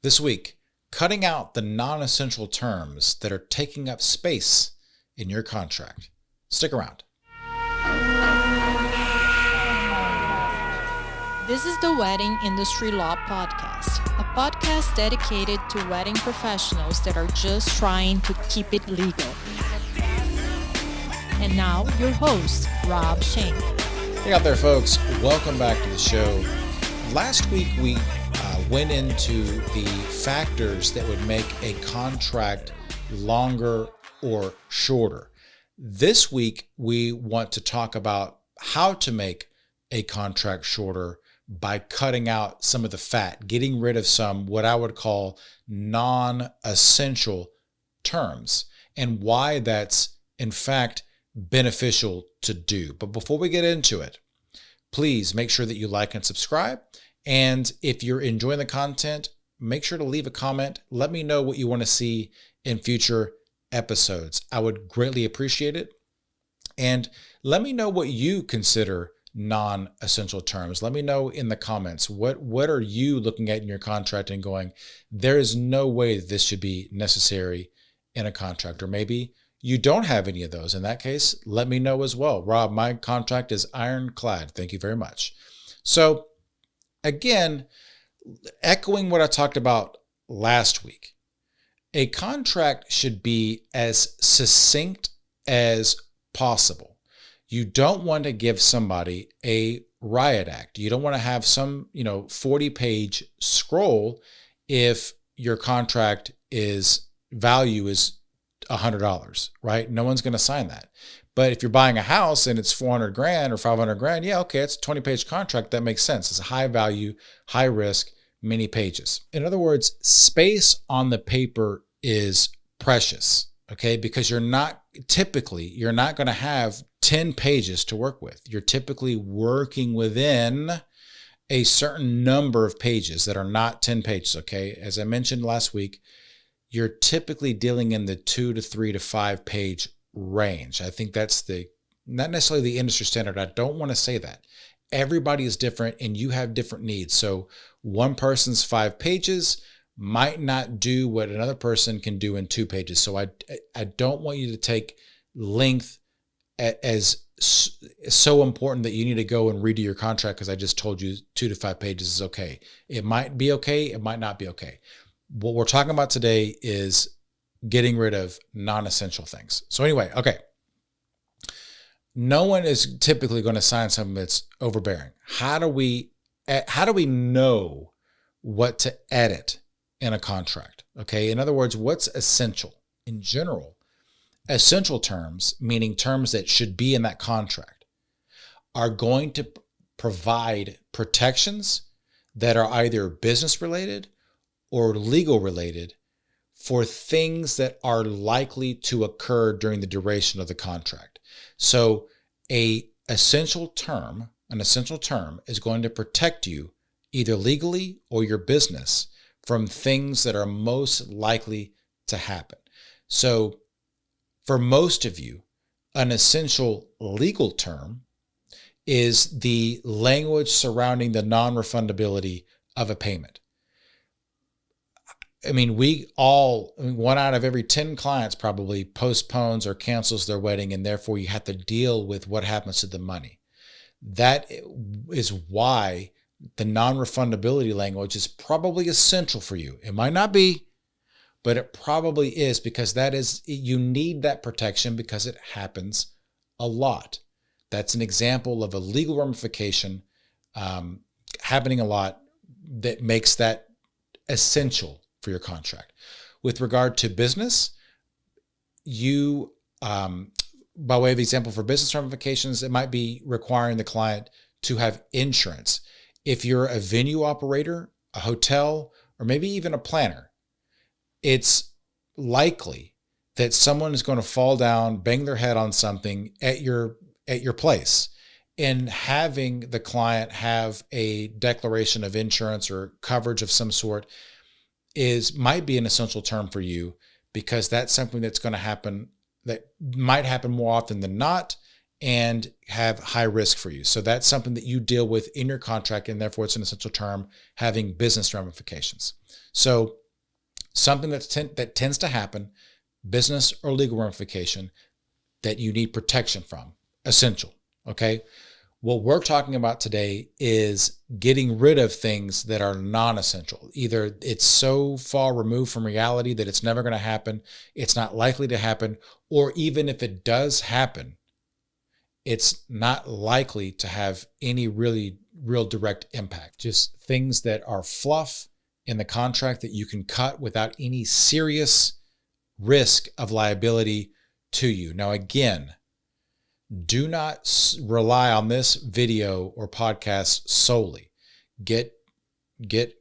This week, cutting out the non-essential terms that are taking up space in your contract. Stick around. This is the Wedding Industry Law Podcast, a podcast dedicated to wedding professionals that are just trying to keep it legal. And now, your host, Rob Shank. Hey out there, folks. Welcome back to the show. Last week, we went into the factors that would make a contract longer or shorter. This week, we want to talk about how to make a contract shorter by cutting out some of the fat, getting rid of some what I would call non-essential terms, and why that's in fact beneficial to do. But before we get into it, please make sure that you like and subscribe. And if you're enjoying the content, make sure to leave a comment. Let me know what you want to see in future episodes. I would greatly appreciate it. And let me know what you consider non-essential terms. Let me know in the comments, what are you looking at in your contract and going, there is no way that this should be necessary in a contract. Or maybe you don't have any of those. In that case, let me know as well. Rob, my contract is ironclad. Thank you very much. So again, echoing what I talked about last week, a contract should be as succinct as possible. You don't want to give somebody a riot act. You don't want to have some, 40-page scroll if your contract value is $100, right? No one's going to sign that. But if you're buying a house and it's $400,000 or $500,000, yeah, okay, it's a 20-page contract. That makes sense. It's a high value, high risk, many pages. In other words, space on the paper is precious, okay? Because you're not going to have 10 pages to work with. You're typically working within a certain number of pages that are not 10 pages, okay? As I mentioned last week, you're typically dealing in the 2 to 3 to 5 page range. I think that's not necessarily the industry standard. I don't want to say that. Everybody is different and you have different needs. So one person's 5 pages might not do what another person can do in 2 pages. So I don't want you to take length as so important that you need to go and redo your contract because I just told you 2 to 5 pages is okay. It might be okay. It might not be okay. What we're talking about today is getting rid of non-essential things. So anyway, okay. No one is typically going to sign something that's overbearing. How do we know what to edit in a contract? Okay. In other words, what's essential? In general, essential terms, meaning terms that should be in that contract, are going to provide protections that are either business related or legal related for things that are likely to occur during the duration of the contract. So an essential term is going to protect you either legally or your business from things that are most likely to happen. So for most of you, an essential legal term is the language surrounding the non-refundability of a payment. I mean, one out of every 10 clients probably postpones or cancels their wedding, and therefore you have to deal with what happens to the money. That is why the non-refundability language is probably essential for you. It might not be, but it probably is, because you need that protection because it happens a lot. That's an example of a legal ramification happening a lot that makes that essential for your contract. With regard to business, you, by way of example for business ramifications, it might be requiring the client to have insurance. If you're a venue operator, a hotel, or maybe even a planner, it's likely that someone is going to fall down, bang their head on something at your place. And having the client have a declaration of insurance or coverage of some sort might be an essential term for you, because that's something that's going to happen, that might happen more often than not, and have high risk for you. So that's something that you deal with in your contract, and therefore it's an essential term having business ramifications. So something that tends to happen, business or legal ramification, that you need protection from, essential, okay? What we're talking about today is getting rid of things that are non-essential. Either it's so far removed from reality that it's never going to happen, it's not likely to happen, or even if it does happen, it's not likely to have any real direct impact. Just things that are fluff in the contract that you can cut without any serious risk of liability to you. Now, again, do not rely on this video or podcast solely. Get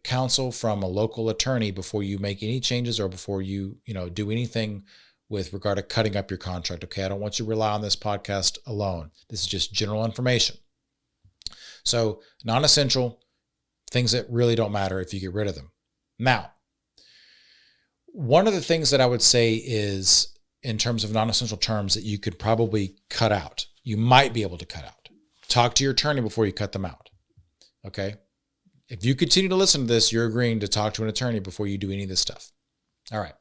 counsel from a local attorney before you make any changes or before you do anything with regard to cutting up your contract. Okay, I don't want you to rely on this podcast alone. This is just general information. So non-essential, things that really don't matter if you get rid of them. Now, one of the things that I would say is, in terms of non-essential terms that you could probably cut out, you might be able to cut out. Talk to your attorney before you cut them out. Okay? If you continue to listen to this, you're agreeing to talk to an attorney before you do any of this stuff. All right.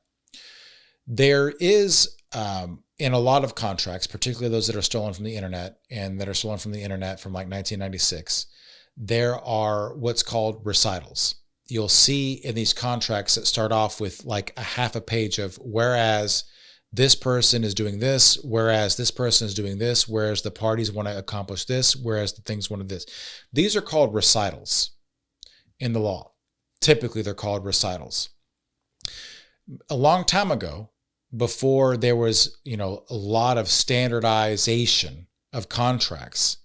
There is, in a lot of contracts, particularly those that are stolen from the internet and that are stolen from the internet from like 1996, there are what's called recitals. You'll see in these contracts that start off with like a half a page of whereas this person is doing this, whereas this person is doing this, whereas the parties want to accomplish this, whereas the things wanted this. These are called recitals in the law. Typically, they're called recitals. A long time ago, before there was, a lot of standardization of contracts,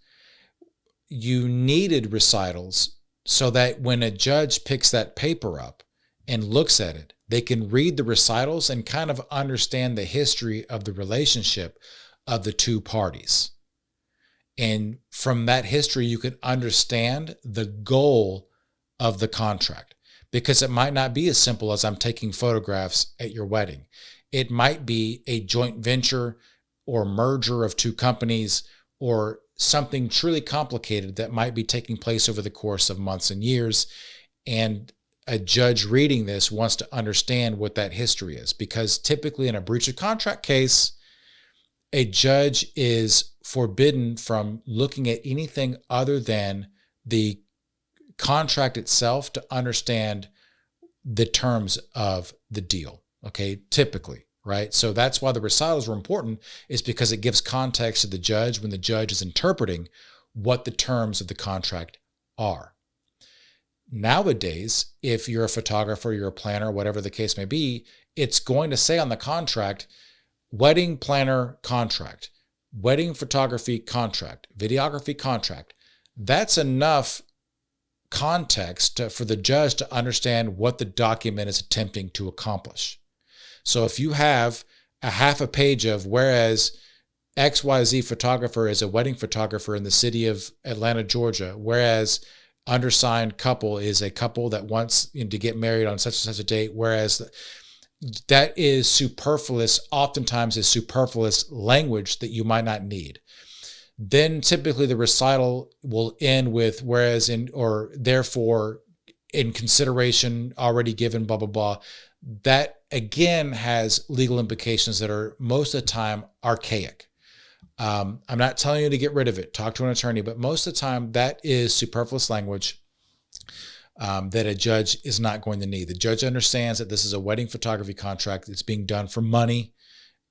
you needed recitals so that when a judge picks that paper up and looks at it, they can read the recitals and kind of understand the history of the relationship of the two parties. And from that history, you can understand the goal of the contract, because it might not be as simple as I'm taking photographs at your wedding. It might be a joint venture or merger of two companies or something truly complicated that might be taking place over the course of months and years. And a judge reading this wants to understand what that history is, because typically in a breach of contract case, a judge is forbidden from looking at anything other than the contract itself to understand the terms of the deal. Okay, typically, right? So that's why the recitals were important, is because it gives context to the judge when the judge is interpreting what the terms of the contract are. Nowadays, if you're a photographer, you're a planner, whatever the case may be, it's going to say on the contract, wedding planner contract, wedding photography contract, videography contract. That's enough context for the judge to understand what the document is attempting to accomplish. So if you have a half a page of whereas XYZ photographer is a wedding photographer in the city of Atlanta, Georgia, whereas undersigned couple is a couple that wants to get married on such and such a date, whereas that is superfluous, oftentimes is superfluous language that you might not need. Then typically the recital will end with whereas in or therefore in consideration already given, blah, blah, blah. That again has legal implications that are most of the time archaic. I'm not telling you to get rid of it. Talk to an attorney, but most of the time that is superfluous language that a judge is not going to need. The judge understands that this is a wedding photography contract. It's being done for money,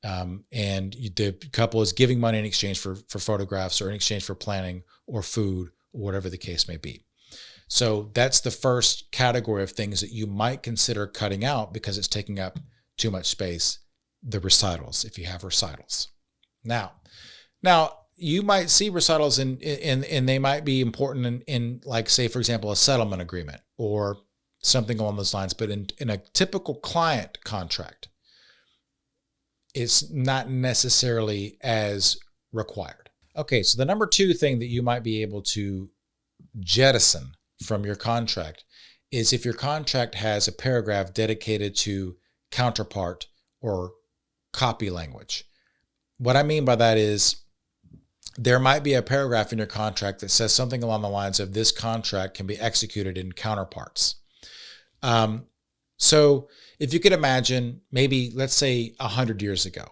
and the couple is giving money in exchange for photographs or in exchange for planning or food or whatever the case may be. So that's the first category of things that you might consider cutting out because it's taking up too much space, the recitals, if you have recitals. Now, you might see recitals and they might be important in like, say, for example, a settlement agreement or something along those lines. But in a typical client contract, it's not necessarily as required. Okay, so the number two thing that you might be able to jettison from your contract is if your contract has a paragraph dedicated to counterpart or copy language. What I mean by that is there might be a paragraph in your contract that says something along the lines of this contract can be executed in counterparts. So if you could imagine, maybe let's say 100 years ago,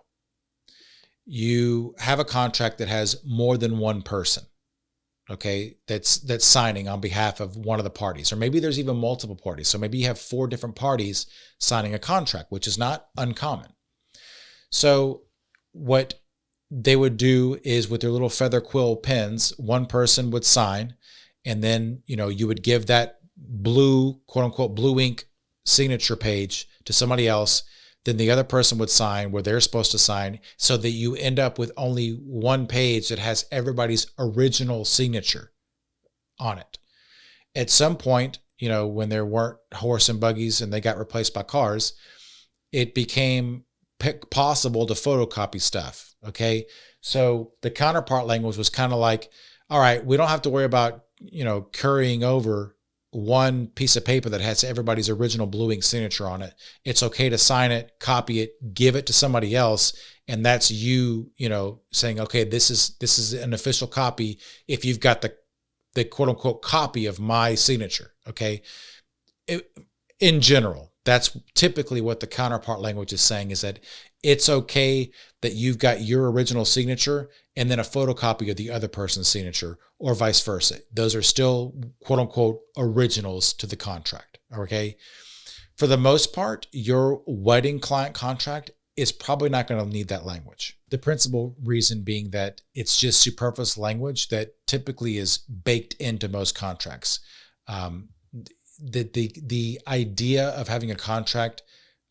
you have a contract that has more than one person, okay, that's signing on behalf of one of the parties, or maybe there's even multiple parties. So maybe you have 4 different parties signing a contract, which is not uncommon. So what they would do is with their little feather quill pens, one person would sign, and then, you would give that blue, quote unquote, blue ink signature page to somebody else. Then the other person would sign where they're supposed to sign, so that you end up with only one page that has everybody's original signature on it. At some point, when there weren't horse and buggies and they got replaced by cars, it became possible to photocopy stuff. Okay. So the counterpart language was kind of like, all right, we don't have to worry about, currying over one piece of paper that has everybody's original blue ink signature on it. It's okay to sign it, copy it, give it to somebody else. And that's you, saying, okay, this is an official copy if you've got the quote unquote copy of my signature. Okay. In general, that's typically what the counterpart language is saying, is that it's okay that you've got your original signature and then a photocopy of the other person's signature, or vice versa. Those are still quote unquote originals to the contract. Okay. For the most part, your wedding client contract is probably not going to need that language. The principal reason being that it's just superfluous language that typically is baked into most contracts. The idea of having a contract,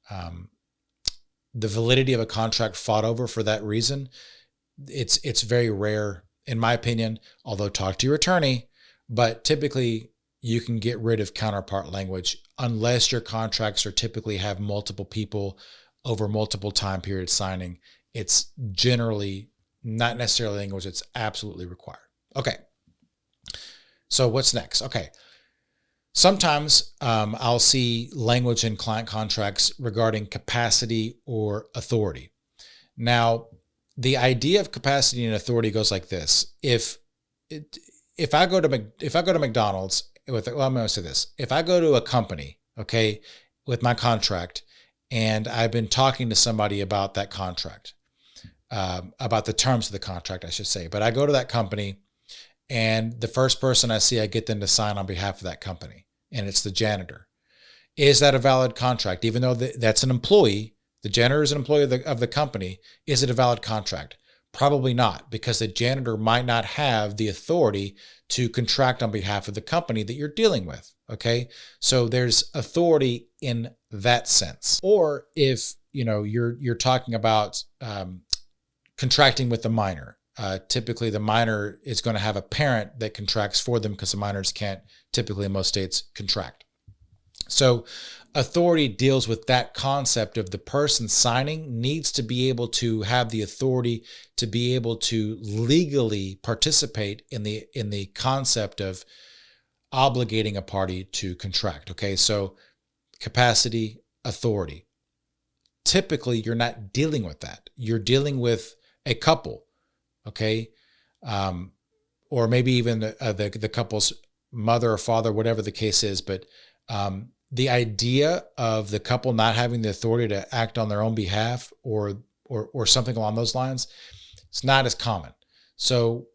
the validity of a contract fought over for that reason, it's very rare, in my opinion, although talk to your attorney, but typically you can get rid of counterpart language unless your contracts are typically have multiple people over multiple time periods signing. It's generally not necessarily language that's absolutely required. Okay. So what's next? Okay. Sometimes I'll see language in client contracts regarding capacity or authority. Now, the idea of capacity and authority goes like this. If I go to McDonald's I'm going to say this. If I go to a company, okay, with my contract, and I've been talking to somebody about that contract, about the terms of the contract, I should say, but I go to that company, and the first person I see, I get them to sign on behalf of that company, and it's the janitor. Is that a valid contract? Even though that's an employee, the janitor is an employee of the company, is it a valid contract? Probably not, because the janitor might not have the authority to contract on behalf of the company that you're dealing with. Okay. So there's authority in that sense. Or if, you're talking about contracting with the minor, typically the minor is going to have a parent that contracts for them, because the minors can't typically in most states contract. So authority deals with that concept of the person signing needs to be able to have the authority to be able to legally participate in the concept of obligating a party to contract. Okay, so capacity, authority. Typically, you're not dealing with that. You're dealing with a couple, okay, or maybe even the couple's mother or father, whatever the case is. But the idea of the couple not having the authority to act on their own behalf or something along those lines, it's not as common. So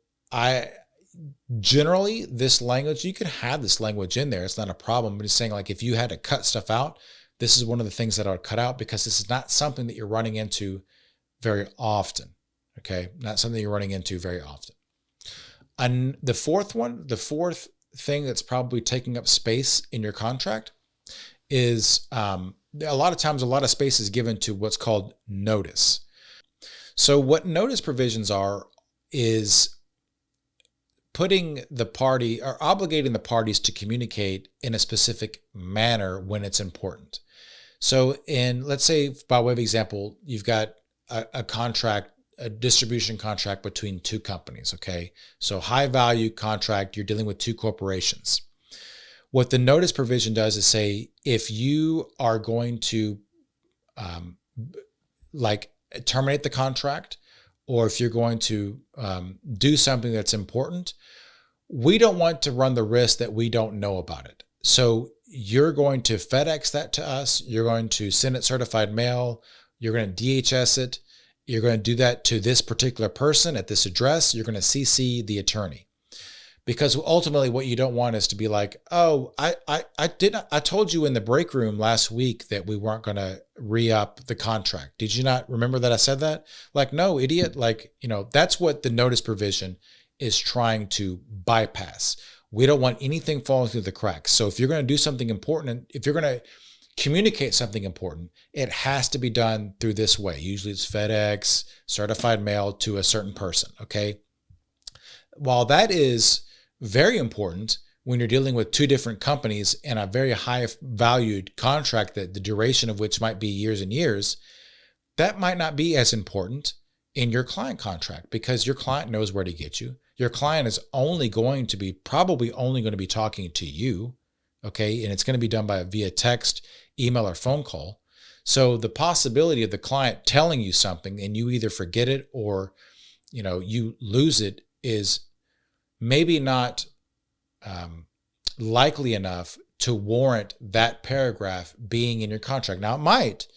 generally this language, you can have this language in there. It's not a problem. But it's saying, like, if you had to cut stuff out, this is one of the things that I would cut out, because this is not something that you're running into very often. Okay. Not something you're running into very often. And the fourth thing that's probably taking up space in your contract is a lot of times a lot of space is given to what's called notice. So what notice provisions are is putting the party or obligating the parties to communicate in a specific manner when it's important. So let's say, by way of example, you've got a contract, a distribution contract between two companies. Okay. So high value contract, you're dealing with two corporations. What the notice provision does is say, if you are going to terminate the contract, or if you're going to do something that's important, we don't want to run the risk that we don't know about it. So you're going to FedEx that to us. You're going to send it certified mail. You're going to DHS it. You're going to do that to this particular person at this address. You're going to CC the attorney. Because ultimately what you don't want is to be like, oh, I told you in the break room last week that we weren't going to re-up the contract. Did you not remember that I said that? Like, no, idiot. Like, that's what the notice provision is trying to bypass. We don't want anything falling through the cracks. So if you're going to do something important, if you're going to communicate something important, it has to be done through this way. Usually it's FedEx, certified mail to a certain person. Okay. While that is very important when you're dealing with two different companies and a very high valued contract that the duration of which might be years and years, that might not be as important in your client contract because your client knows where to get you. Your client is probably only going to be talking to you, okay? And it's going to be done via text, email, or phone call. So the possibility of the client telling you something and you either forget it or, you lose it is maybe not likely enough to warrant that paragraph being in your contract. Now it might,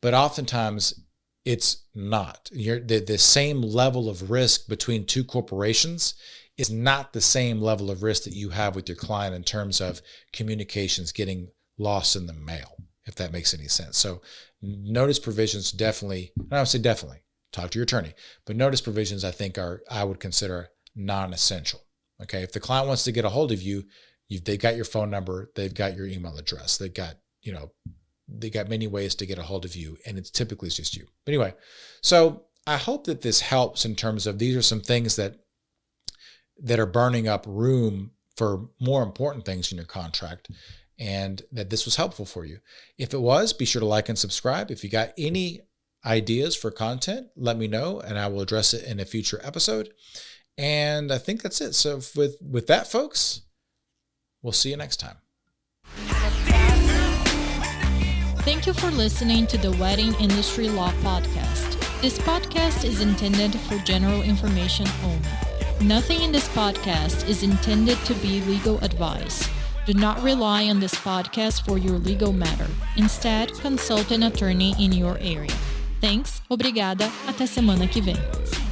but oftentimes it's not. The same level of risk between two corporations is not the same level of risk that you have with your client in terms of communications getting lost in the mail, if that makes any sense. So notice provisions definitely, I would say definitely, talk to your attorney, but notice provisions I think I would consider non-essential. Okay. If the client wants to get a hold of you, they've got your phone number, they've got your email address, they got many ways to get a hold of you, and it's typically just you. But anyway, so I hope that this helps in terms of these are some things that are burning up room for more important things in your contract, and that this was helpful for you. If it was, be sure to like and subscribe. If you got any ideas for content, let me know, and I will address it in a future episode. And I think that's it. So with that, folks, we'll see you next time. Thank you for listening to the Wedding Industry Law Podcast. This podcast is intended for general information only. Nothing in this podcast is intended to be legal advice. Do not rely on this podcast for your legal matter. Instead, consult an attorney in your area. Thanks, obrigada, até semana que vem.